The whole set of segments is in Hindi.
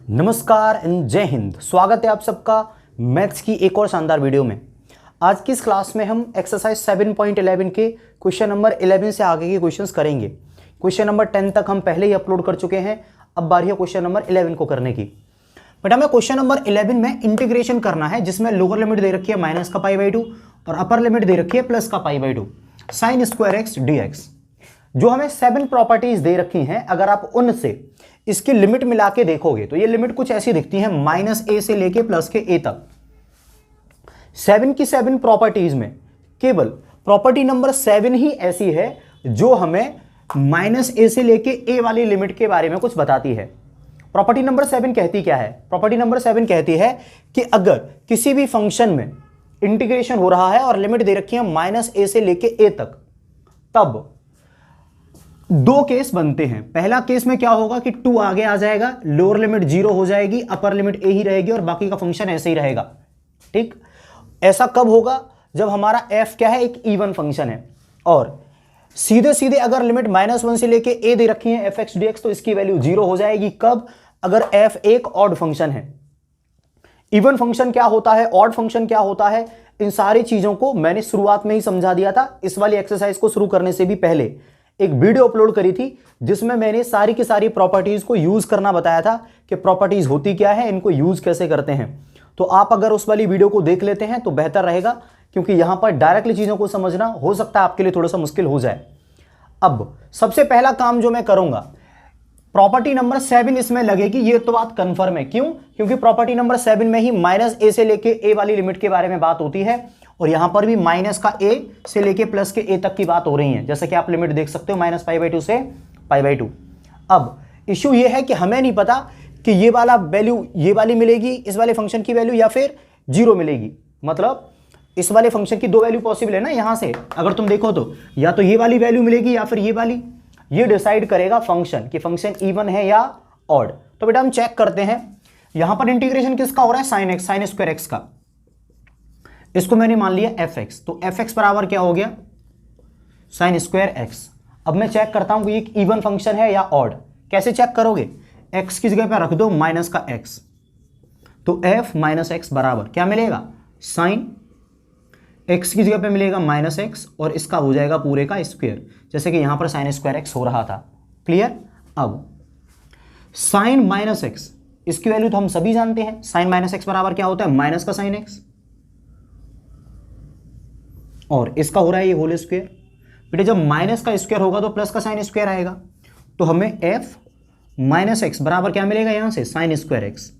नमस्कार एंड जय हिंद। स्वागत है आप सबका मैथ्स की एक और शानदार वीडियो में। आज की इस क्लास में हम एक्सरसाइज 7.11 के क्वेश्चन नंबर 11 से आगे के क्वेश्चंस करेंगे। क्वेश्चन नंबर 10 तक हम पहले ही अपलोड कर चुके हैं, अब बारी है क्वेश्चन नंबर 11 को करने की। बट हमें क्वेश्चन नंबर 11 में इंटीग्रेशन करना है, जिसमें लोअर लिमिट दे रखी है माइनस का पाई/2 और अपर लिमिट दे रखी है प्लस का पाई/2 साइन स्क्वायर एक्स dx। जो हमें 7 प्रॉपर्टीज दे रखी हैं, अगर आप उनसे इसकी लिमिट मिला के देखोगे तो ये लिमिट कुछ ऐसी दिखती है, -a से लेके प्लस के a तक। 7 की 7 प्रॉपर्टीज में केवल प्रॉपर्टी नंबर 7 ही ऐसी है जो हमें -a से लेके a वाली लिमिट के बारे में कुछ बताती है। प्रॉपर्टी नंबर 7 कहती क्या है? प्रॉपर्टी नंबर 7 कहती है कि अगर किसी भी फंक्शन में इंटीग्रेशन हो रहा है और लिमिट दे रखी है -a से लेके a तक, तब दो केस बनते हैं। पहला केस में क्या होगा कि 2 आगे आ जाएगा, लोअर लिमिट 0 हो जाएगी, अपर लिमिट a ही रहेगी और बाकी का फंक्शन ऐसे ही रहेगा। ठीक, ऐसा कब होगा? जब हमारा f क्या है, एक इवन फंक्शन है और सीधे सीधे अगर लिमिट -1 से लेके a दे रखी है fx dx, तो इसकी वैल्यू 0 हो जाएगी। कब? अगर f एक ऑड फंक्शन है। इवन फंक्शन क्या होता है, ऑड फंक्शन क्या होता है, इन सारी चीजों को मैंने शुरुआत में ही समझा दिया था। इस वाली एक्सरसाइज को शुरू करने से भी पहले एक वीडियो अपलोड करी थी, जिसमें मैंने सारी की सारी प्रॉपर्टीज को यूज करना बताया था कि प्रॉपर्टीज होती क्या है, इनको यूज कैसे करते हैं। तो आप अगर उस वाली वीडियो को देख लेते हैं तो बेहतर रहेगा, क्योंकि यहां पर डायरेक्टली चीजों को समझना हो सकता है आपके लिए थोड़ा सा मुश्किल हो जाए। अब सबसे पहला काम जो मैं करूंगा, प्रॉपर्टी नंबर 7 इसमें लगेगी, ये तो बात कंफर्म है। क्यों? क्योंकि प्रॉपर्टी नंबर 7 में ही -a से लेके a वाली लिमिट के बारे में बात होती है और यहां पर भी माइनस का a से लेके प्लस के a तक की बात हो रही है। जैसे कि आप लिमिट देख सकते हो -π/2 से π/2। अब इश्यू ये है कि हमें नहीं पता कि ये वाला वैल्यू ये वाली मिलेगी, इस वाले फंक्शन की वैल्यू, या फिर 0 मिलेगी। मतलब इस वाले फंक्शन की दो वैल्यू पॉसिबल है ना। यहां से अगर तुम देखो तो या तो ये वाली वैल्यू मिलेगी या फिर ये वाली। ये डिसाइड करेगा फंक्शन कि फंक्शन इवन है या ऑड। तो बेटा हम चेक करते हैं, यहां पर इंटीग्रेशन किसका हो रहा है, sine x, sign square x का। इसको मैंने मान लिया fx, तो fx बराबर क्या हो गया, साइन स्क्वायर एक्स। अब मैं चेक करता हूं कि ये इवन फंक्शन है या ऑड। कैसे चेक करोगे? x की जगह पर रख दो माइनस का x, तो f माइनस एक्स बराबर क्या मिलेगा, साइन x की जगह पे मिलेगा -x और इसका हो जाएगा पूरे का स्क्वायर, जैसे कि यहां पर साइन स्क्वायर x हो रहा था। क्लियर? अब साइन -x, इसकी वैल्यू तो हम सभी जानते हैं, साइन -x बराबर क्या होता है, माइनस का साइन x, और इसका हो रहा है ये होल स्क्वायर। बेटे जब माइनस का स्क्वायर होगा तो प्लस का साइन स्क्वायर आएगा, तो हमें f -x बराबर क्या मिलेगा, यहां से साइन स्क्वायर x।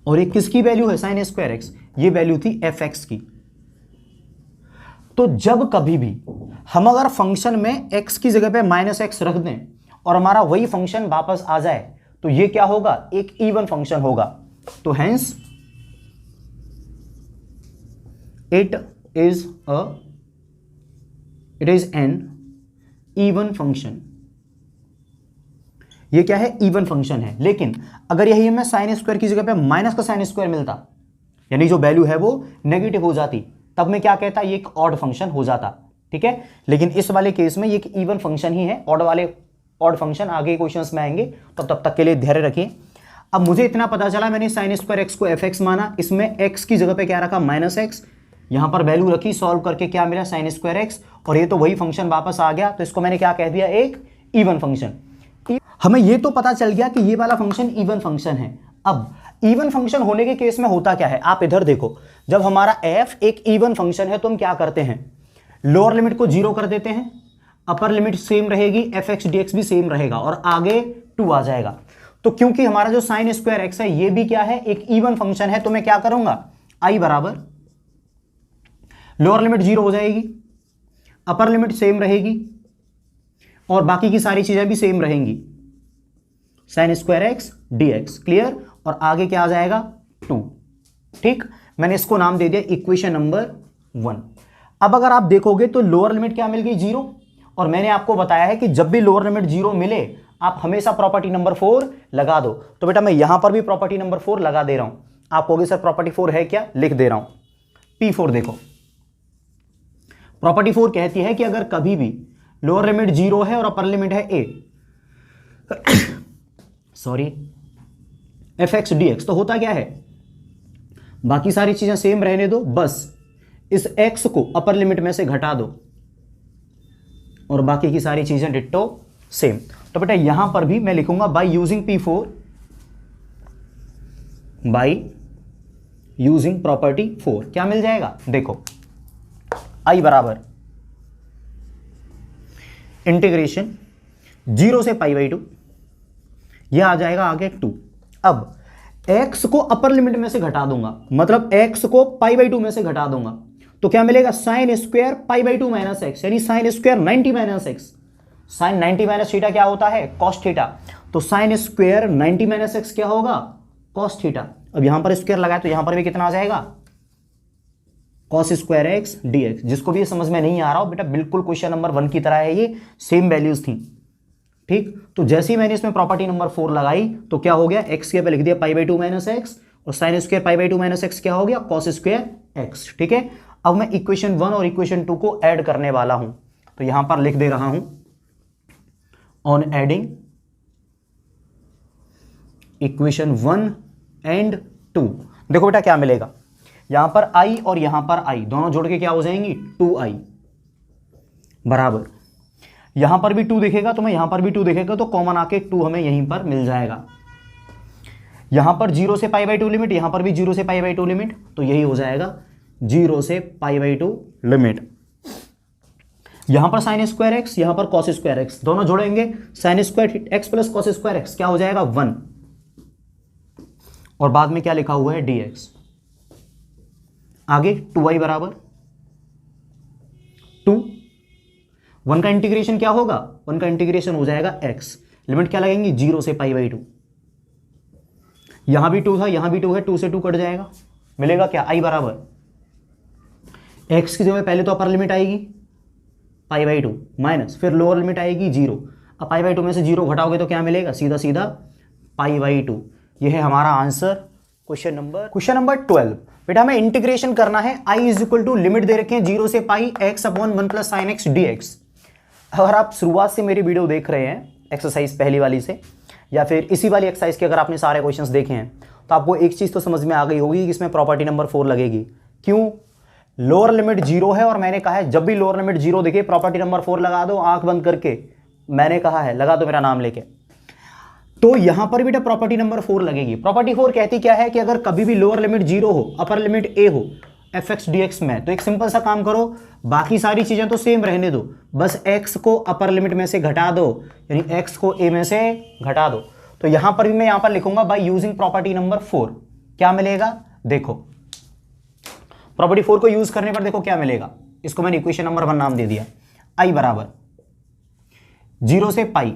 और ये किसकी वैल्यू है, साइन स्क्वायर x, ये वैल्यू थी fx की। तो जब कभी भी हम अगर फंक्शन में x की जगह पे -x रख दें और हमारा वही फंक्शन वापस आ जाए, तो ये क्या होगा, एक इवन फंक्शन होगा। तो hence it is an even function. ये क्या है, इवन फंक्शन है। लेकिन अगर यही हमें साइन स्क्वायर की जगह पे माइनस का साइन स्क्वायर मिलता, यानी जो वैल्यू है वो नेगेटिव हो जाती, तब मैं क्या कहता, ये एक ऑड फंक्शन हो जाता। ठीक है, लेकिन इस वाले केस में ये एक इवन फंक्शन ही है। ऑड फंक्शन आगे क्वेश्चंस में आएंगे, तो तब तक के लिए धैर्य रखिए। अब मुझे इतना पता चला, मैंने साइन स्क्वायर एक्स को fx माना, इसमें x की जगह पे क्या रखा, -x, यहां पर वैल्यू रखी, सॉल्व करके क्या मिला, साइन स्क्वायर एक्स, और ये तो वही फंक्शन वापस आ गया, तो इसको मैंने क्या कह दिया, एक इवन फंक्शन। हमें ये तो पता चल गया कि ये वाला फंक्शन इवन फंक्शन है। अब इवन फंक्शन होने के केस में होता क्या है, आप इधर देखो, जब हमारा f एक इवन फंक्शन है तो हम क्या करते हैं, लोअर लिमिट को 0 कर देते हैं, अपर लिमिट सेम रहेगी, fx dx भी सेम रहेगा और आगे 2 आ जाएगा। तो क्योंकि हमारा जो साइन स्क्वायर एक्स है ये भी क्या है, एक इवन फंक्शन है, तो मैं क्या करूंगा, i बराबर लोअर लिमिट 0 हो जाएगी, अपर लिमिट सेम रहेगी और बाकी की सारी चीजें भी सेम रहेंगी, sign square x dx। Clear? और आगे क्या आ जाएगा, 2। ठीक, मैंने इसको नाम दे दिया इक्वेशन नंबर 1। अब अगर आप देखोगे तो लोअर लिमिट क्या मिल गई, 0, और मैंने आपको बताया है कि जब भी लोअर लिमिट 0 मिले आप हमेशा प्रॉपर्टी नंबर 4 लगा दो। तो बेटा मैं यहां पर भी प्रॉपर्टी नंबर 4 लगा दे रहा हूं। आप कहोगे सर प्रॉपर्टी 4 है क्या, लिख दे रहा हूं। P4 देखो, प्रॉपर्टी 4 कहती है कि अगर कभी भी लोअर लिमिट 0 है और अपर लिमिट है a, sorry, F x D x. तो होता क्या है, बाकी सारी चीजें सेम रहने दो, बस इस x को अपर लिमिट में से घटा दो और बाकी की सारी चीजें डिट्टो सेम। तो बेटा यहां पर भी मैं लिखूंगा by using P4, by using property 4 क्या मिल जाएगा, देखो i बराबर इंटीग्रेशन 0 से π/2, यह आ जाएगा आगे 2। अब x को अपर लिमिट में से घटा दूंगा, मतलब x को π/2 में से घटा दूंगा, तो क्या मिलेगा, साइन स्क्वायर π/2 माइनस एक्स, यानी sine square 90 minus x. Sine 90 minus theta क्या होता है, कॉस थीटा। तो साइन स्क्वायर 90 माइनस एक्स क्या होगा, कॉस थीटा। अब यहां पर स्क्वायर लगाए तो यहां पर भी कितना आ जाएगा, कॉस स्क्वायर एक्स dx। जिसको भी ये समझ में नहीं आ रहा हो बेटा, बिल्कुल क्वेश्चन नंबर 1 की तरह है, ये सेम वैल्यूज थी, ठीक। तो जैसे ही मैंने इसमें प्रॉपर्टी नंबर 4 लगाई तो क्या हो गया, एक्स के पे लिख दिया π/2 माइनस एक्स, और साइन स्क्वायर π/2 माइनस एक्स क्या हो गया, कॉस स्क्वायर एक्स, ठीक है। अब मैं इक्वेशन 1 और इक्वेशन 2 को ऐड करने वाला हूं, तो यहां पर लिख दे रहा हूं ऑन एडिंग इक्वेशन 1 एंड 2। देखो बेटा क्या मिलेगा, यहां पर i और यहां पर i दोनों जोड़ के क्या हो जाएंगी, 2i बराबर, यहां पर भी 2 दिखेगा तो मैं यहां पर भी 2 दिखेगा तो कॉमन आके 2 हमें यहीं पर मिल जाएगा। यहां पर 0 से π/2 लिमिट, यहां पर भी 0 से π/2 लिमिट, तो यही हो जाएगा 0 से π/2 लिमिट। यहां पर साइन स्क्वायर एक्स, यहां पर कॉस स्क्वायर एक्स, दोनों जोड़ेंगे, sign square x plus cos square x क्या हो जाएगा 1, और बाद में क्या लिखा हुआ है dx। आगे 2i बराबर 2, 1 का इंटीग्रेशन क्या होगा, 1 का इंटीग्रेशन हो जाएगा x, लिमिट क्या लगेंगी 0 से π/2। यहां भी 2 था, यहां भी 2 है, 2 से 2 कट जाएगा, मिलेगा क्या, i बराबर x की जगह पहले तो अपर लिमिट आएगी π/2 माइनस, फिर लोअर लिमिट आएगी 0। अब π/2 में से 0 घटाओगे तो क्या मिलेगा, सीधा सीधा π/2। यह है हमारा आंसर क्वेश्चन नंबर 12। बेटा हमें इंटीग्रेशन करना है, i is equal to limit दे रखे हैं 0 से pi x upon 1 plus sine x dx। अगर आप शुरुआत से मेरी वीडियो देख रहे हैं एक्सरसाइज पहली वाली से, या फिर इसी वाली एक्सरसाइज के अगर आपने सारे क्वेश्चंस देखे हैं, तो आपको एक चीज़ तो समझ में आ गई होगी कि इसमें प्रॉपर्टी नंबर 4 लगेगी। क्यों, लोअर लिमिट 0 है, और मैंने कहा है जब भी लोअर लिमिट 0 दिखे प्रॉपर्टी नंबर 4 लगा दो, आंख बंद करके, मैंने कहा है लगा दो मेरा नाम लेके। तो यहां पर बेटा प्रॉपर्टी नंबर 4 लगेगी। प्रॉपर्टी 4 कहती क्या है कि अगर कभी भी लोअर लिमिट 0 हो, अपर लिमिट a हो एफ एक्स डी एक्स में, तो एक सिंपल सा काम करो, बाकी सारी चीजें तो सेम रहने दो, बस x को अपर लिमिट में से घटा दो, यानी x को a में से घटा दो। तो यहां पर भी मैं यहां पर लिखूंगा बाय यूजिंग प्रॉपर्टी नंबर 4 क्या मिलेगा, देखो प्रॉपर्टी 4 को यूज करने पर देखो क्या मिलेगा, इसको मैंने इक्वेशन नंबर 1 नाम दे दिया। i बराबर 0 से पाई,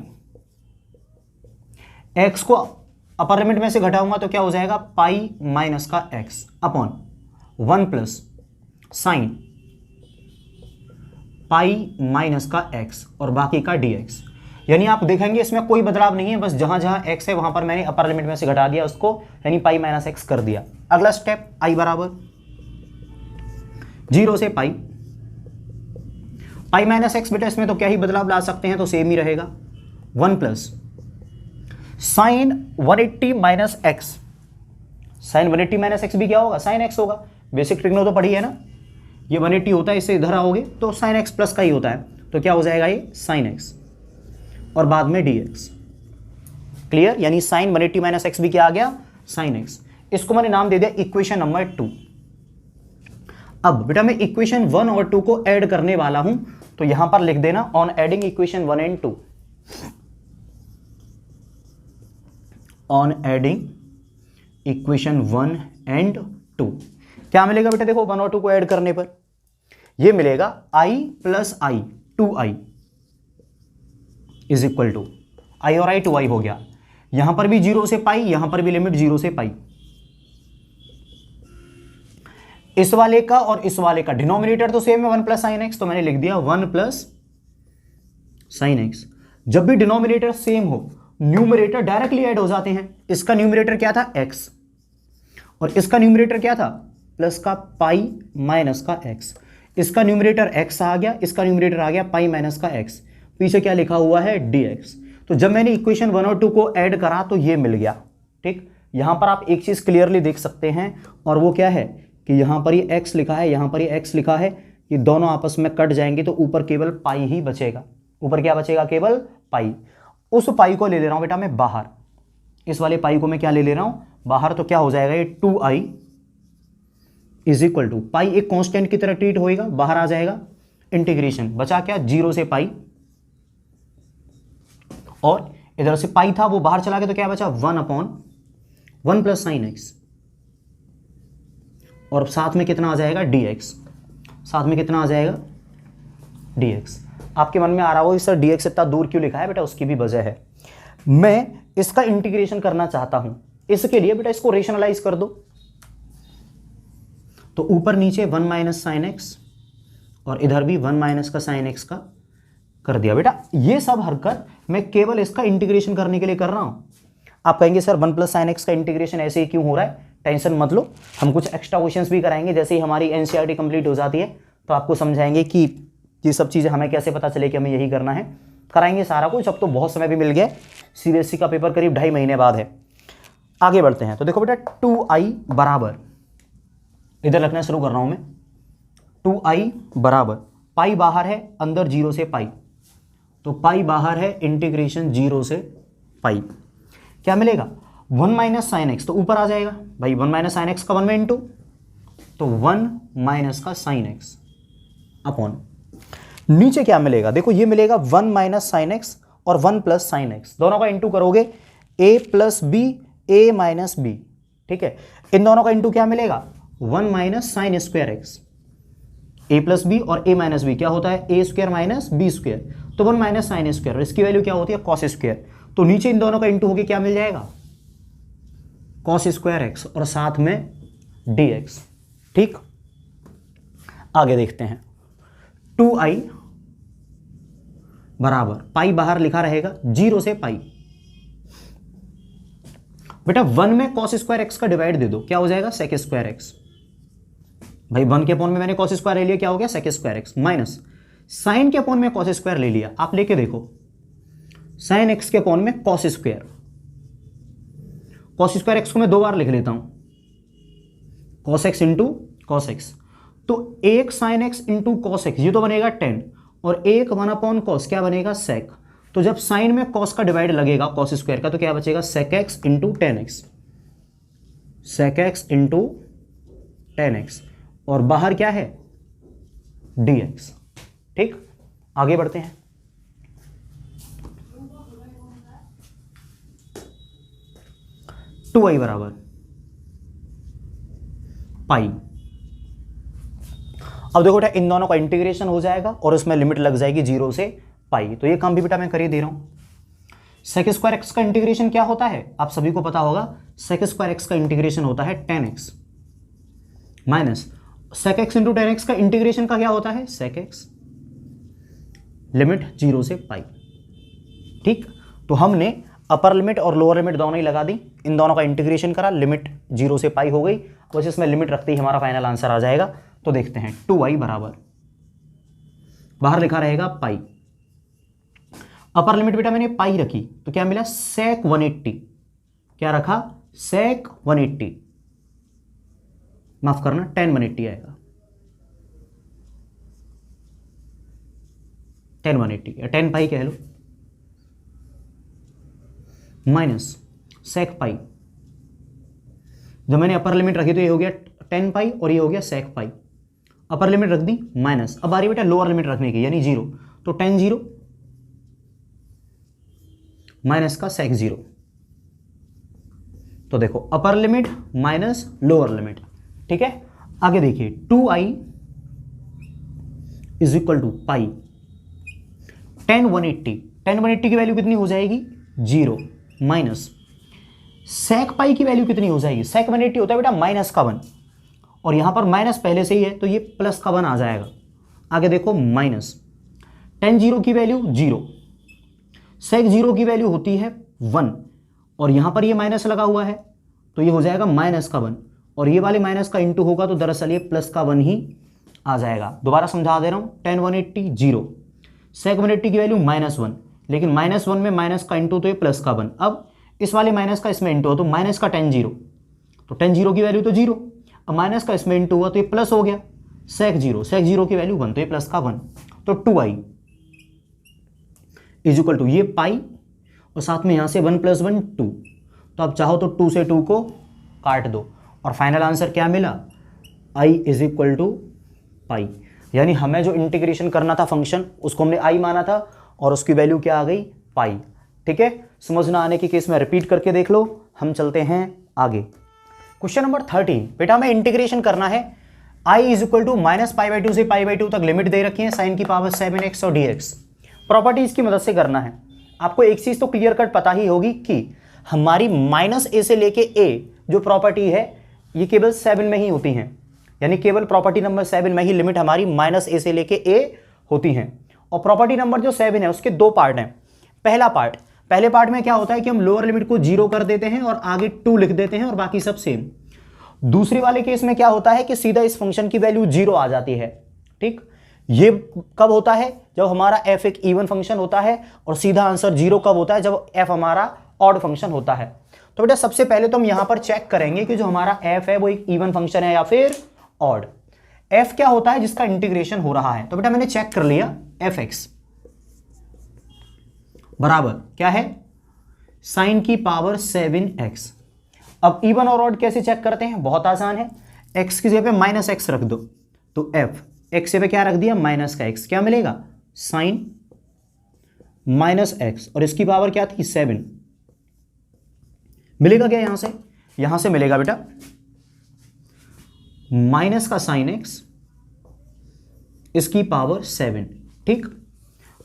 x को अपर लिमिट में से घटाऊंगा तो क्या हो जाएगा, पाई माइनस का x upon 1 plus sine pi minus का x और बाकी का dx। यानी आप देखेंगे इसमें कोई बदलाव नहीं है, बस जहां जहां x है वहां पर मैंने अपर लिमिट में से घटा दिया उसको, यानी पाई माइनस x कर दिया। अगला स्टेप i बराबर 0 से पाई, पाई माइनस एक्स, बेटा इसमें तो क्या ही बदलाव ला सकते हैं, तो सेम ही रहेगा। 1 plus sine 180 minus x, sine 180 minus x भी क्या होगा, साइन एक्स होगा, बेसिक ट्रिग्नो तो पढ़ी है ना, ये 180 होता है, इससे इधर आओगे तो साइन एक्स प्लस का ही होता है, तो क्या हो जाएगा ये साइन एक्स और बाद में dx। क्लियर, यानी साइन 180 माइनस एक्स भी क्या आ गया, साइन एक्स। इसको मैंने नाम दे दिया इक्वेशन नंबर 2। अब बेटा मैं इक्वेशन 1 और 2 को ऐड करने वाला हूं, तो यहां पर लिख देना on adding equation 1 and 2, on adding equation 1 and 2 क्या मिलेगा बेटा, देखो 1 और 2 को ऐड करने पर ये मिलेगा i plus i 2i is equal to i और i 2i हो गया। यहां पर भी 0 से पाई, यहां पर भी लिमिट 0 से पाई। इस वाले का और इस वाले का डिनोमिनेटर तो सेम है 1 प्लस साइन एक्स, तो मैंने लिख दिया 1 प्लस साइन एक्स। जब भी डिनोमिनेटर सेम हो न्यूमरेटर डायरेक्टली ऐड हो जाते हैं। इसका न्यूमरेटर क्या था x और इसका न्यूमरेटर क्या था प्लस का पाई माइनस का x। इसका न्यूमरेटर x आ गया, इसका न्यूमरेटर आ गया पाई माइनस का x, पीछे क्या लिखा हुआ है dx। तो जब मैंने इक्वेशन 1 और 2 को ऐड करा तो ये मिल गया, ठीक। यहाँ पर आप एक चीज़ क्लियरली देख सकते हैं, और वो क्या है कि यहाँ पर ये x लिखा है, यहाँ पर ये x लिखा है, ये दोनों आपस में कट जाएंगे तो ऊपर केवल पाई ही बचेगा। ऊपर क्या बचेगा? केवल पाई। उस पाई को ले ले रहा हूँ बेटा मैं बाहर, इस वाले पाई को मैं क्या ले ले रहा हूँ? बाहर। तो क्या हो जाएगा ये 2i इज इक्वल टू पाई एक कांस्टेंट की तरह ट्रीट होएगा, बाहर आ जाएगा, इंटीग्रेशन बचा क्या? 0 से पाई, और इधर से पाई था वो बाहर चला गया तो क्या बचा? 1/1 प्लस साइन एक्स, और साथ में कितना आ जाएगा? dx। साथ में कितना आ जाएगा? dx। आपके मन में आ रहा हो सर dx इतना दूर क्यों लिखा है? बेटा उसकी भी वजह है, मैं इसका इंटीग्रेशन करना चाहता हूं, इसके लिए बेटा इसको रेशनलाइज कर दो। तो ऊपर नीचे 1 माइनस साइन एक्स, और इधर भी 1 माइनस का साइन एक्स का कर दिया। बेटा ये सब हरकत मैं केवल इसका इंटीग्रेशन करने के लिए कर रहा हूं। आप कहेंगे सर 1 प्लस साइन एक्स का इंटीग्रेशन ऐसे ही क्यों हो रहा है? टेंशन मत लो, हम कुछ एक्स्ट्रा क्वेश्चंस भी कराएंगे। जैसे ही हमारी एनसीईआरटी कंप्लीट हो जाती है तो आपको समझाएंगे कि ये सब चीज़ें हमें कैसे पता चले कि हमें यही करना है। कराएंगे सारा कुछ, अब तो बहुत समय भी मिल गया। सीबीएसई का पेपर करीब 2.5 महीने बाद है। आगे बढ़ते हैं। तो देखो बेटा 2i बराबर, इधर रखना शुरू कर रहा हूं मैं, 2i बराबर पाई बाहर है, अंदर 0 से पाई, तो पाई बाहर है, इंटीग्रेशन 0 से पाई। क्या मिलेगा? 1 माइनस साइन एक्स, तो ऊपर आ जाएगा भाई 1 माइनस साइन एक्स का 1 में इंटू, तो 1 माइनस का साइन एक्स अपॉन, नीचे क्या मिलेगा? देखो ये मिलेगा 1 माइनस साइन एक्स और 1 प्लस साइन एक्स, दोनों का इंटू करोगे a plus B, A minus B, ठीक है। इन दोनों का इंटू क्या मिलेगा? 1 माइनस sine square x, A plus B और ए माइनस बी क्या होता है? A square minus B square, तो 1 माइनस साइन स्क्वायर, और इसकी वैल्यू क्या होती है? Cos square. तो नीचे इन दोनों का इंटू होके क्या मिल जाएगा? कॉस स्क्वायर एक्स, और साथ में dx। ठीक, आगे देखते हैं। 2i बराबर पाई बाहर लिखा रहेगा 0 से पाई। बेटा 1 में कॉस स्क्वायर एक्स का डिवाइड दे दो, क्या हो जाएगा? Sec square x. भाई 1 के अपॉन में मैंने कॉस स्क्वायर ले लिया, क्या हो गया? Sec square x, minus sine के अपॉन में कॉस स्क्वायर ले लिया। आप लेके देखो, साइन एक्स के अपॉन में cos square, cos square x को मैं 2 बार लिख लेता हूं, cos x into cos x, तो एक sine x into cos x, ये तो बनेगा 10, और एक 1 अपॉन कॉस क्या बनेगा? सेक। तो जब साइन में कॉस का डिवाइड लगेगा कॉस स्क्वायर का, तो क्या बचेगा? Sec x into 10x, sec x into 10x, और बाहर क्या है? dx। ठीक, आगे बढ़ते हैं। टू आई बराबर पाई। अब देखो बेटा इन दोनों का इंटीग्रेशन हो जाएगा और उसमें लिमिट लग जाएगी 0 से पाई, तो ये काम भी बेटा मैं कर ही दे रहा हूं। सेक स्क्वायर एक्स का इंटीग्रेशन क्या होता है? आप सभी को पता होगा, सेक स्क्वायर एक्स का इंटीग्रेशन होता है 10x, minus sec x into 10x का इंटीग्रेशन का क्या होता है? सेक एक्स, लिमिट 0 से पाई। ठीक, तो हमने अपर लिमिट और लोअर लिमिट दोनों ही लगा दी, इन दोनों का इंटीग्रेशन करा, लिमिट 0 से पाई हो गई, बस इसमें लिमिट रखते ही हमारा फाइनल आंसर आ जाएगा। तो देखते हैं 2i बराबर, बाहर लिखा रहेगा पाई, अपर लिमिट बेटा मैंने पाई रखी, तो क्या मिला? सेक 180, क्या रखा? सेक 180, माफ करना 10 180 आएगा, 10 180 या 10 पाई कह लो, माइनस सेक पाई, जब मैंने अपर लिमिट रखी तो ये हो गया 10 पाई और ये हो गया सेक पाई, अपर लिमिट रख दी माइनस, अब आ रही बेटा लोअर लिमिट रखने की यानी 0, तो 10 0 माइनस का सेक 0, तो देखो upper limit minus lower limit. ठीक है, आगे देखिए 2i इज इक्वल टू पाई 10 180, 10 180 की वैल्यू कितनी हो जाएगी? 0, माइनस सेक पाई की वैल्यू कितनी हो जाएगी? सेक 180 होता है बेटा माइनस का 1, और यहां पर माइनस पहले से ही है तो ये प्लस का 1 आ जाएगा। आगे देखो माइनस 10 0 की वैल्यू 0, सेक 0 की वैल्यू होती है 1, और यहां पर ये माइनस लगा हुआ है तो ये हो जाएगा माइनस का 1, और ये वाले माइनस का इंटू होगा तो दरअसल ये प्लस का 1 ही आ जाएगा। दोबारा समझा दे रहा हूं, 10 180 0, सेक 180 की वैल्यू -1, लेकिन -1 में माइनस का इंटू तो ये प्लस का 1। अब इस वाले माइनस का इसमें इंटू हो तो माइनस का tan 0, तो tan 0 की वैल्यू तो 0, अब माइनस का इसमें इंटू हुआ तो ये प्लस हो गया, sec 0 की वैल्यू 1, तो ये प्लस का 1, तो 2i इज इक्वल टू ये पाई और साथ में यहां से 1 + 1 2, तो अब चाहो तो 2 से 2 को काट दो और फाइनल आंसर क्या मिला, i इज इक्वल टू पाई। यानी हमें जो इंटीग्रेशन करना था फंक्शन उसको हमने i माना था और उसकी वैल्यू क्या आ गई, पाई। ठीक है, समझ ना आने की केस में रिपीट करके देख लो। हम चलते हैं आगे। क्वेश्चन नंबर 13, बेटा हमें इंटीग्रेशन करना है i इज इक्वल टू -π/2 से π/2 तक लिमिट दे रखी है sin की पावर 7x और dx। प्रॉपर्टीज की मदद से करना है। आपको एक चीज तो क्लियर कट पता ही होगी कि हमारी -a से लेके a जो प्रॉपर्टी है ये केवल 7 में ही होती हैं, यानी केवल प्रॉपर्टी नंबर 7 में ही लिमिट हमारी -a से लेके a होती हैं। और प्रॉपर्टी नंबर जो 7 है उसके दो पार्ट हैं। पहले पार्ट में क्या होता है कि हम लोअर लिमिट को 0 कर देते हैं और आगे 2 लिख देते हैं और बाकी सब सेम। दूसरे वाले केस में क्या होता है कि सीधा इस फंक्शन की वैल्यू 0 आ जाती है। ठीक, ये कब होता है, जब हमारा f एक इवन फंक्शन होता है, और सीधा आंसर 0 कब होता है, जब f हमारा ऑड फंक्शन होता है। तो बेटा सबसे पहले तो हम यहां पर चेक करेंगे कि जो हमारा f है वो एक इवन फंक्शन है या फिर ऑड। f क्या होता है जिसका इंटीग्रेशन हो रहा है, तो बेटा मैंने चेक कर लिया, fx बराबर क्या है, sin की पावर 7x। अब इवन और ऑड कैसे चेक करते हैं, बहुत आसान है, x की जगह पे -x रख दो, तो f x पे क्या रख दिया, माइनस का x, क्या मिलेगा, sin -x, और इसकी पावर क्या थी 7, मिलेगा क्या यहां से मिलेगा बेटा माइनस का sin x, इसकी पावर 7। ठीक,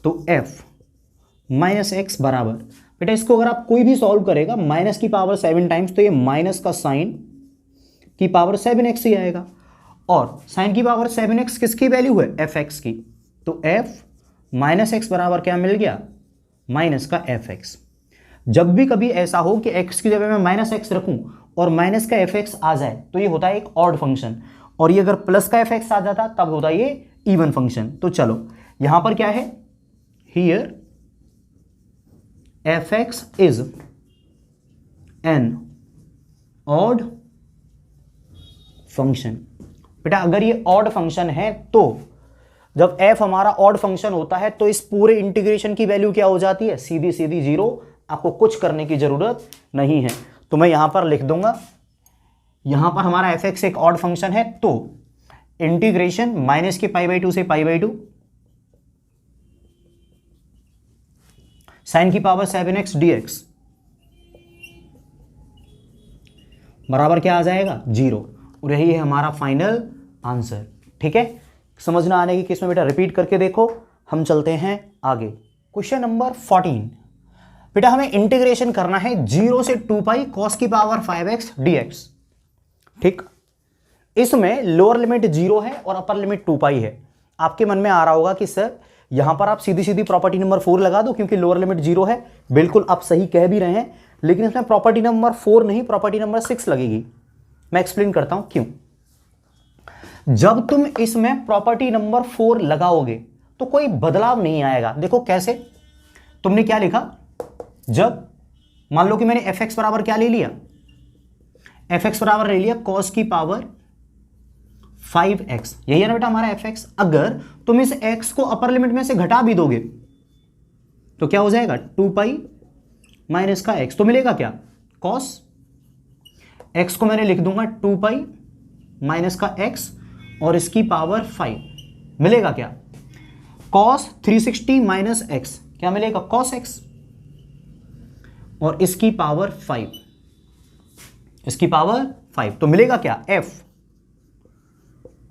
तो f -x बराबर, बेटा इसको अगर आप कोई भी सॉल्व करेगा माइनस की पावर 7 टाइम्स, तो ये माइनस का साइन की पावर 7x ही आएगा, और साइन की पावर 7x किसकी वैल्यू है, fx की, तो f -x बराबर क्या मिल गया, माइनस का fx। जब भी कभी ऐसा हो कि x की जगह मैं -x रखूं और माइनस का fx आ जाए तो ये होता है एक ऑड फंक्शन, और ये अगर प्लस का fx आ जाता तब होता है ये इवन फंक्शन। तो चलो यहां पर क्या है, here fx is an odd function। बेटा अगर ये ऑड फंक्शन है तो जब f हमारा ऑड फंक्शन होता है तो इस पूरे इंटीग्रेशन की वैल्यू क्या हो जाती है, सीधी 0। आपको कुछ करने की जरूरत नहीं है, तो मैं यहां पर लिख दूंगा, यहां पर हमारा fx एक ऑड फंक्शन है तो इंटीग्रेशन माइनस के π/2 से π/2 साइन की पावर 7x dx बराबर क्या आ जाएगा, 0, और यही है हमारा फाइनल आंसर। ठीक है, समझ ना आने की केस में बेटा रिपीट करके देखो। हम चलते हैं आगे। क्वेश्चन नंबर 14, बेटा हमें इंटीग्रेशन करना है 0 से 2π cos की पावर 5x dx। ठीक, इसमें लोअर लिमिट 0 है और अपर लिमिट 2π है। आपके मन में आ रहा होगा कि सर यहां पर आप सीधी सीधी प्रॉपर्टी नंबर 4 लगा दो क्योंकि लोअर लिमिट 0 है। बिल्कुल आप सही कह भी रहे हैं, लेकिन इसमें प्रॉपर्टी नंबर 4 नहीं, प्रॉपर्टी नंबर 6 लगेगी। मैं एक्सप्लेन करता हूं क्यों। जब तुम इसमें प्रॉपर्टी नंबर 4 लगाओगे तो कोई बदलाव नहीं आएगा। देखो कैसे, तुमने क्या लिखा, जब मान लो कि मैंने fx बराबर क्या ले लिया, fx बराबर ले लिया cos की पावर 5x, यही है ना बेटा हमारा fx। अगर तुम इस x को अपर लिमिट में से घटा भी दोगे तो क्या हो जाएगा, 2π माइनस का x, तो मिलेगा क्या, cos। x को मैंने लिख दूंगा 2π माइनस का x और इसकी पावर 5, मिलेगा क्या, cos 360 माइनस x, क्या मिलेगा, cos x, और इसकी पावर 5, इसकी पावर 5, तो मिलेगा क्या, f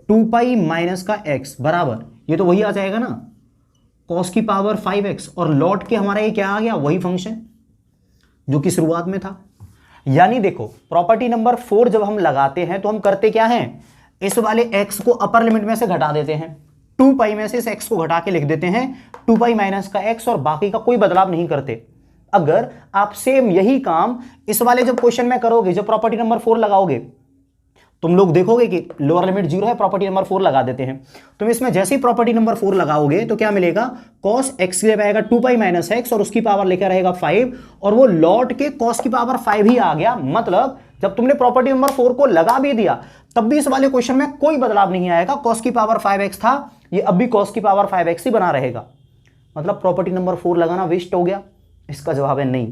2π माइनस का x बराबर, ये तो वही आ जाएगा ना, cos की पावर 5x, और लौट के हमारा ये क्या आ गया, वही फंक्शन जो कि शुरुआत में था। यानी देखो प्रॉपर्टी नंबर 4 जब हम लगाते हैं तो हम करते क्या हैं, इस वाले x को अपर लिमिट में से घटा देते हैं, 2π में से इस x को घटा के लिख देते हैं 2π माइनस का x, और बाकी का कोई बदलाव नहीं करते। अगर आप सेम यही काम इस वाले जब क्वेश्चन में करोगे, जब प्रॉपर्टी नंबर 4 लगाओगे, तुम लोग देखोगे कि लोअर लिमिट 0 है, प्रॉपर्टी नंबर 4 लगा देते हैं। तुम इसमें जैसे ही प्रॉपर्टी नंबर 4 लगाओगे तो क्या मिलेगा, cos x के लिए आएगा 2 पाई माइनस एक्स और उसकी पावर लेकर रहेगा 5 और वो लौट के cos की पावर 5 ही आ गया। मतलब जब तुमने प्रॉपर्टी नंबर 4 को लगा भी दिया तब भी इस वाले क्वेश्चन में कोई बदलाव नहीं आएगा। cos की पावर 5x था, ये अब भी cos की पावर 5x ही बना रहेगा। मतलब प्रॉपर्टी नंबर 4 लगाना वेस्ट हो गया? इसका जवाब है नहीं।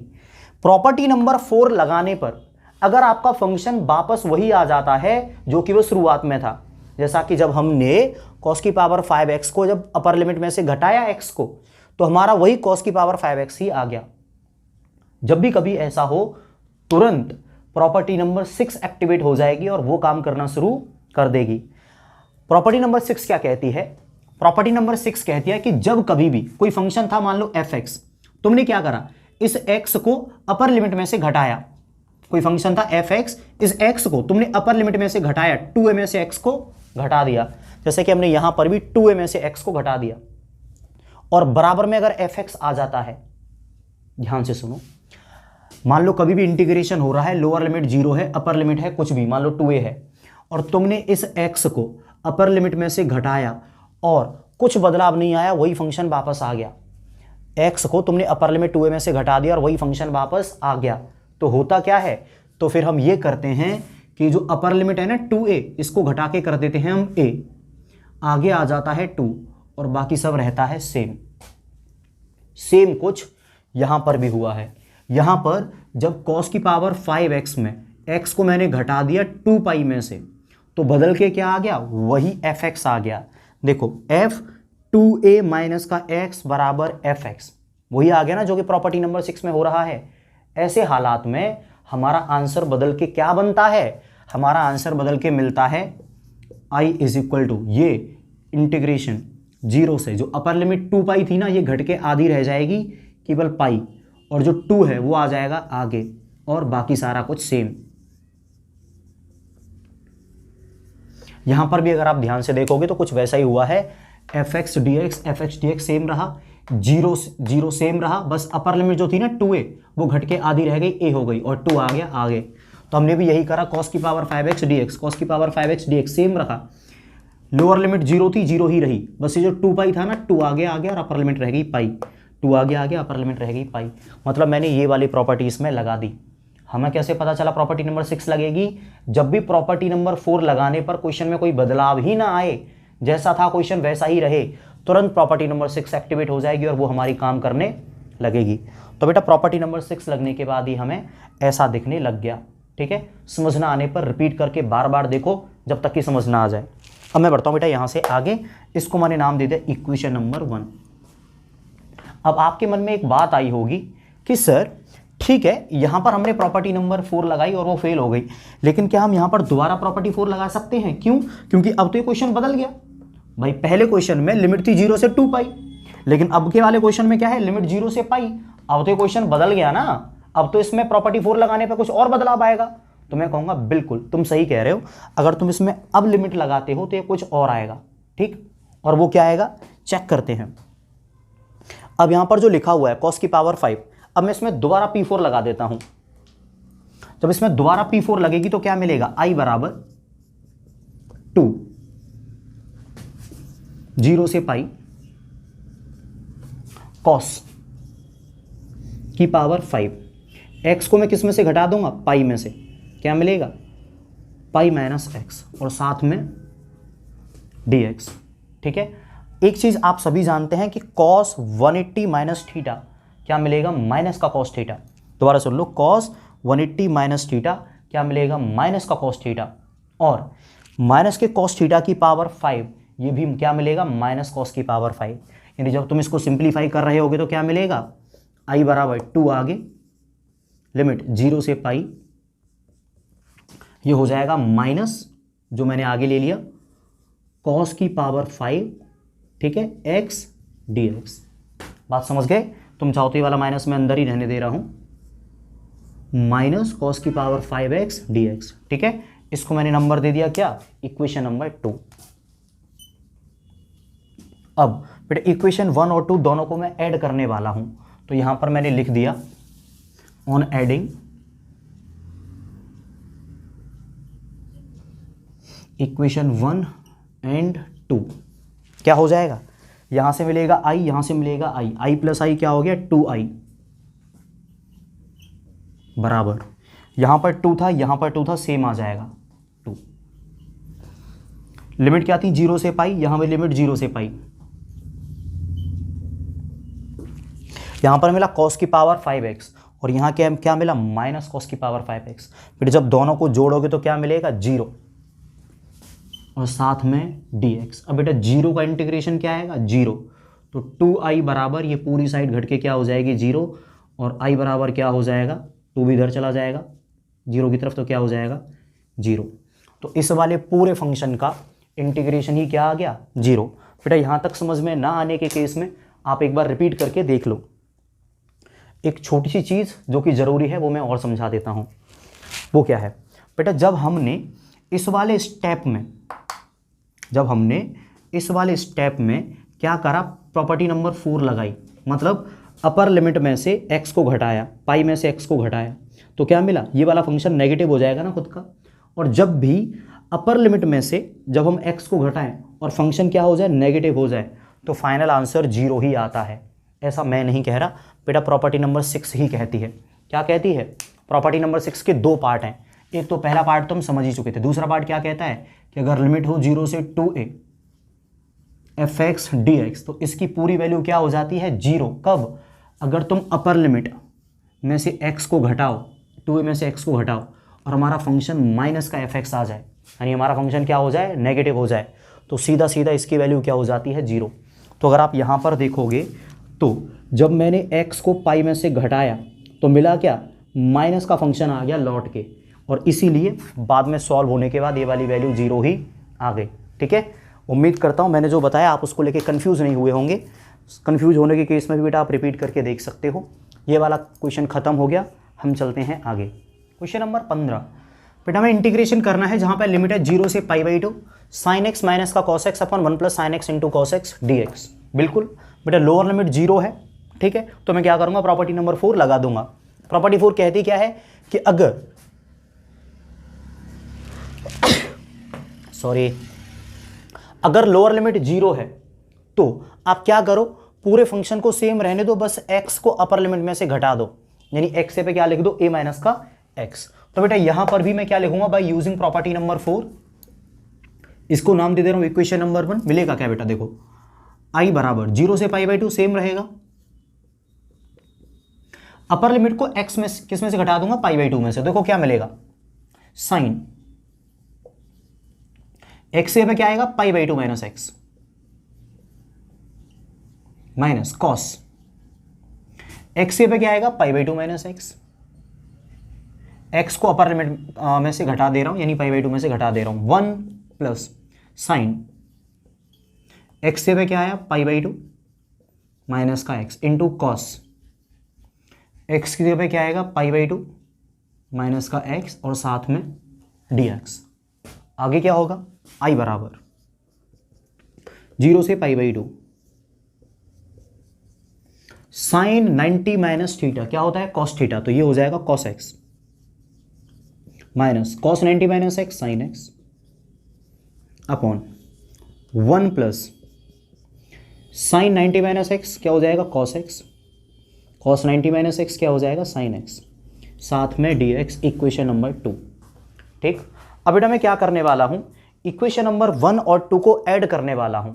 प्रॉपर्टी नंबर 4 लगाने पर अगर आपका फंक्शन वापस वही आ जाता है जो कि वो शुरुआत में था, जैसा कि जब हमने cos की पावर 5x को जब अपर लिमिट में से घटाया x को, तो हमारा वही cos की पावर 5x ही आ गया। जब भी कभी ऐसा हो तुरंत प्रॉपर्टी नंबर 6 एक्टिवेट हो जाएगी और वो काम करना शुरू कर देगी। प्रॉपर्टी नंबर 6 क्या कहती है? प्रॉपर्टी नंबर 6 कहती है कि जब कभी भी कोई फंक्शन था, मान लो fx, तुमने क्या करा, इस x को अपर लिमिट में से घटाया। कोई फंक्शन था fx, इस x को तुमने अपर लिमिट में से घटाया, 2a में से x को घटा दिया, जैसे कि हमने यहां पर भी 2a में से x को घटा दिया। और बराबर में अगर fx आ जाता है, ध्यान से सुनो, मान लो कभी भी इंटीग्रेशन हो रहा है, लोअर लिमिट 0 है, अपर लिमिट है कुछ भी, मान लो 2a है, और तुमने इस x को अपर लिमिट में से घटाया और कुछ बदलाव नहीं आया, वही फंक्शन वापस आ गया। x को तुमने अपर लिमिट 2a में से घटा दिया और वही फंक्शन वापस आ गया, तो होता क्या है, तो फिर हम ये करते हैं कि जो अपर लिमिट है ना 2a, इसको घटा के कर देते हैं हम a, आगे आ जाता है 2 और बाकी सब रहता है सेम। सेम कुछ यहां पर भी हुआ है। यहां पर जब cos की पावर 5x में x को मैंने घटा दिया 2 पाई में से, तो बदल के क्या आ गया, वही fx आ गया। देखो f 2a माइनस का x बराबर fx, वही आ गया ना जो कि प्रॉपर्टी नंबर 6 में हो रहा है। ऐसे हालात में हमारा आंसर बदल के क्या बनता है, हमारा आंसर बदल के मिलता है i इज इक्वल टू, ये इंटीग्रेशन 0 से जो अपर लिमिट 2 पाई थी ना, ये घट के आधी रह जाएगी केवल पाई, और जो 2 है वो आ जाएगा आगे और बाकी सारा कुछ सेम। यहां पर भी अगर आप ध्यान से देखोगे तो कुछ वैसा ही हुआ है। fx dx सेम रहा, 0 सेम रहा, बस अपर लिमिट जो थी ना 2a, वो घट के आधी रह गई, a हो गई और 2 आ गया आगे। तो हमने भी यही करा, cos की पावर 5x dx, cos की पावर 5x dx सेम रखा, लोअर लिमिट 0 थी, 0 ही रही, बस ये जो 2 पाई था ना, 2 आगे आ गया और अपर लिमिट रह गई पाई, 2 आगे आ गया, अपर लिमिट रह गई पाई। मतलब मैंने ये वाली प्रॉपर्टी इसमें लगा दी। हमें कैसे पता चला प्रॉपर्टी नंबर 6 लगेगी? जब भी प्रॉपर्टी नंबर 4 लगाने पर क्वेश्चन में कोई बदलाव ही ना आए, जैसा था क्वेश्चन वैसा ही रहे, तुरंत प्रॉपर्टी नंबर 6 एक्टिवेट हो जाएगी और वो हमारी काम करने लगेगी। तो बेटा प्रॉपर्टी नंबर 6 लगने के बाद ही हमें ऐसा दिखने लग गया। ठीक है, समझना आने पर रिपीट करके बार बार देखो जब तक कि समझ ना आ जाए। अब मैं बढ़ता हूं बेटा यहां से आगे, इसको मैंने नाम दे दिया इक्वेशन नंबर 1। अब आपके मन में एक बात आई होगी कि सर ठीक है, यहां पर हमने प्रॉपर्टी नंबर 4 लगाई और वो फेल हो गई, लेकिन क्या हम यहां पर दोबारा प्रॉपर्टी 4 लगा सकते हैं? क्यों? क्योंकि अब तो ये क्वेश्चन बदल गया। भाई पहले क्वेश्चन में लिमिट थी 0 से 2 पाई, लेकिन अब के वाले क्वेश्चन में क्या है, लिमिट 0 से पाई। अब तो ये क्वेश्चन बदल गया ना, अब तो इसमें प्रॉपर्टी 4 लगाने पर कुछ और बदलाव आएगा। तो मैं कहूंगा बिल्कुल तुम सही कह रहे हो, अगर तुम इसमें अब लिमिट लगाते हो तो ये कुछ और आएगा। ठीक, और वो क्या आएगा चेक करते हैं। अब यहां पर जो लिखा हुआ है cos की पावर 5, अब मैं इसमें दोबारा P4 लगा देता हूं। जब इसमें दोबारा P4 लगेगी तो क्या मिलेगा, i बराबर 2, 0 से पाई cos की पावर 5, x को मैं किस में से घटा दूंगा, पाई में से, क्या मिलेगा, पाई माइनस एक्स और साथ में dx। ठीक है, एक चीज आप सभी जानते हैं कि cos 180 माइनस थीटा क्या मिलेगा, माइनस का cos थीटा। दोबारा सुन लो, cos 180 माइनस थीटा क्या मिलेगा, माइनस का cos थीटा, और माइनस के cos थीटा की पावर 5 ये भी क्या मिलेगा, माइनस cos की पावर 5। यानी जब तुम इसको सिंप्लीफाई कर रहे होगे तो क्या मिलेगा, i बराबर 2 आगे, लिमिट 0 से पाई, ये हो जाएगा माइनस जो मैंने आगे ले लिया cos की पावर 5, ठीक है, x dx। बात समझ गए? तुम चाहो तो ये वाला माइनस मैं अंदर ही रहने दे रहा हूं, माइनस cos की पावर 5x dx। ठीक है, इसको मैंने नंबर दे दिया क्या, इक्वेशन नंबर 2। अब बेटा इक्वेशन 1 और 2 दोनों को मैं ऐड करने वाला हूं, तो यहां पर मैंने लिख दिया ऑन एडिंग इक्वेशन 1 एंड 2 क्या हो जाएगा, यहां से मिलेगा i, यहां से मिलेगा i, i प्लस आई क्या हो गया 2i बराबर, यहां पर 2 था, यहां पर 2 था, सेम आ जाएगा 2। लिमिट क्या थी 0 से पाई, यहां पर लिमिट 0 से पाई, यहां पर मिला cos की पावर 5x और यहां क्या मिला माइनस cos की पावर 5x। फिर जब दोनों को जोड़ोगे तो क्या मिलेगा 0 और साथ में dx। अब बेटा 0 का इंटीग्रेशन क्या आएगा 0, तो 2i बराबर ये पूरी साइड घट के क्या हो जाएगी 0 और i बराबर क्या हो जाएगा 2 भी इधर चला जाएगा 0 की तरफ, तो क्या हो जाएगा 0। तो इस वाले पूरे फंक्शन का इंटीग्रेशन ही क्या आ गया 0। बेटा यहाँ तक समझ में ना आने के केस में आप एक बार रिपीट करके देख लो। एक छोटी सी चीज़ जो कि ज़रूरी है वो मैं और समझा देता हूँ। वो क्या है बेटा, जब हमने इस वाले स्टेप में क्या करा, प्रॉपर्टी नंबर 4 लगाई, मतलब अपर लिमिट में से x को घटाया, पाई में से x को घटाया, तो क्या मिला ये वाला फंक्शन नेगेटिव हो जाएगा ना खुद का। और जब भी अपर लिमिट में से जब हम x को घटाएं और फंक्शन क्या हो जाए नेगेटिव हो जाए, तो फाइनल आंसर 0 ही आता है। ऐसा मैं नहीं कह रहा बेटा, प्रॉपर्टी नंबर 6 ही कहती है। क्या कहती है, प्रॉपर्टी नंबर 6 के 2 पार्ट हैं। एक तो पहला पार्ट तो हम समझ ही चुके थे, दूसरा पार्ट क्या कहता है कि अगर लिमिट हो 0 से 2a fx dx तो इसकी पूरी वैल्यू क्या हो जाती है 0। कब, अगर तुम अपर लिमिट में से x को घटाओ, 2a में से x को घटाओ और हमारा फंक्शन माइनस का fx आ जाए, यानी हमारा फंक्शन क्या हो जाए नेगेटिव हो जाए, तो सीधा सीधा इसकी वैल्यू क्या हो जाती है 0। तो अगर आप यहाँ पर देखोगे तो जब मैंने x को पाई में से घटाया तो मिला क्या, माइनस का फंक्शन आ गया लौट के, और इसीलिए बाद में सॉल्व होने के बाद ये वाली वैल्यू 0 ही आ गई। ठीक है, उम्मीद करता हूँ मैंने जो बताया आप उसको लेके कंफ्यूज नहीं हुए होंगे। कंफ्यूज होने के केस में भी बेटा आप रिपीट करके देख सकते हो। ये वाला क्वेश्चन खत्म हो गया, हम चलते हैं आगे। क्वेश्चन नंबर 15 बेटा हमें इंटीग्रेशन करना है जहाँ पर लिमिट है 0 से π/2 sin x माइनस का cos x अपन 1 plus sin x into cos x dx। बिल्कुल बेटा लोअर लिमिट 0 है, ठीक है, तो मैं क्या करूँगा प्रॉपर्टी नंबर 4 लगा दूंगा। प्रॉपर्टी 4 कहती क्या है कि अगर लोअर लिमिट 0 है तो आप क्या करो, पूरे फंक्शन को सेम रहने दो, बस x को अपर लिमिट में से घटा दो, यानी x पे क्या लिख दो a माइनस का x। तो बेटा यहां पर भी मैं क्या लिखूंगा बाय यूजिंग प्रॉपर्टी नंबर 4, इसको नाम दे दे रहा हूं इक्वेशन नंबर 1। मिलेगा क्या बेटा, देखो i बराबर 0 से π/2 सेम रहेगा, अपर लिमिट को x में किस में से घटा दूंगा π/2 में से, देखो क्या मिलेगा साइन x से पे क्या आएगा π/2 minus x minus cos x से पे क्या आएगा π/2 माइनस x को अपर लिमिट में से घटा दे रहा हूं, यानी π/2 में से घटा दे रहा हूं, 1 प्लस साइन x से पे क्या आया π/2 माइनस का x इंटू कॉस x से पे क्या आएगा π/2 माइनस का x और साथ में dx। आगे क्या होगा i बराबर 0 से π/2 साइन 90 माइनस थीटा क्या होता है कॉस थीटा, तो ये हो जाएगा cos x minus cos 90 minus x sine x upon 1 plus sine 90 minus x क्या हो जाएगा cos x, cos 90 minus x क्या हो जाएगा साइन x, साथ में dx इक्वेशन नंबर 2। ठीक, अब बेटा मैं क्या करने वाला हूं, इक्वेशन नंबर 1 और 2 को ऐड करने वाला हूं।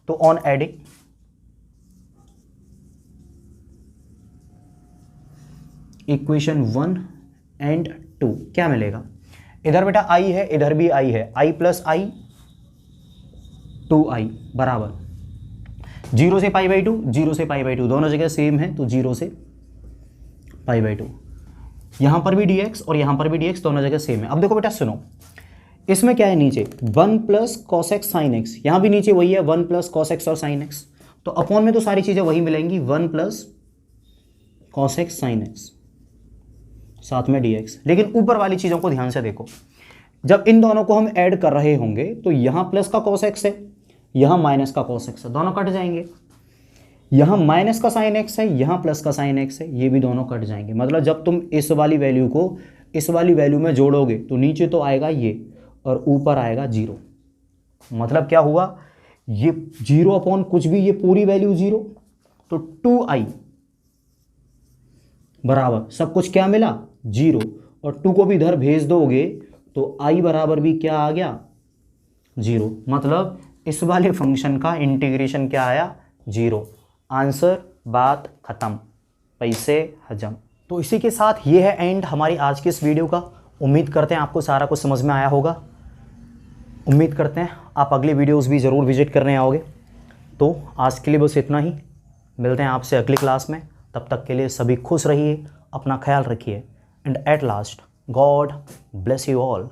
तो ऑन एडिंग इक्वेशन 1 एंड 2 क्या मिलेगा, इधर बेटा i है इधर भी i है, i प्लस i 2i बराबर 0 से π/2 0 से π/2 दोनों जगह सेम है, तो 0 से π/2, यहां पर भी dx और यहां पर भी dx दोनों जगह सेम है। अब देखो बेटा सुनो, इसमें क्या है नीचे 1 plus cos x sine x, यहां भी नीचे वही है 1 प्लस कॉस एक्स और साइन एक्स, तो अपॉन में तो सारी चीजें वही मिलेंगी 1 plus cos x sine x साथ में dx। लेकिन ऊपर वाली चीजों को ध्यान से देखो, जब इन दोनों को हम ऐड कर रहे होंगे तो यहां प्लस का कॉस एक्स है यहां माइनस का कॉस एक्स है, दोनों कट जाएंगे, यहां माइनस का साइन एक्स है यहां प्लस का साइन एक्स है, ये भी दोनों कट जाएंगे। मतलब जब तुम इस वाली वैल्यू को इस वाली वैल्यू में जोड़ोगे तो नीचे तो आएगा ये और ऊपर आएगा 0, मतलब क्या हुआ, ये 0 अपॉन कुछ भी, ये पूरी वैल्यू 0, तो 2i बराबर सब कुछ क्या मिला 0, और 2 को भी इधर भेज दोगे तो i बराबर भी क्या आ गया 0। मतलब इस वाले फंक्शन का इंटीग्रेशन क्या आया 0। आंसर, बात खत्म, पैसे हजम। तो इसी के साथ ये है एंड हमारी आज की इस वीडियो का। उम्मीद करते हैं आपको सारा कुछ समझ में आया होगा। उम्मीद करते हैं आप अगले वीडियोस भी ज़रूर विजिट करने आओगे। तो आज के लिए बस इतना ही, मिलते हैं आपसे अगली क्लास में। तब तक के लिए सभी खुश रहिए, अपना ख्याल रखिए, and at last God bless you all.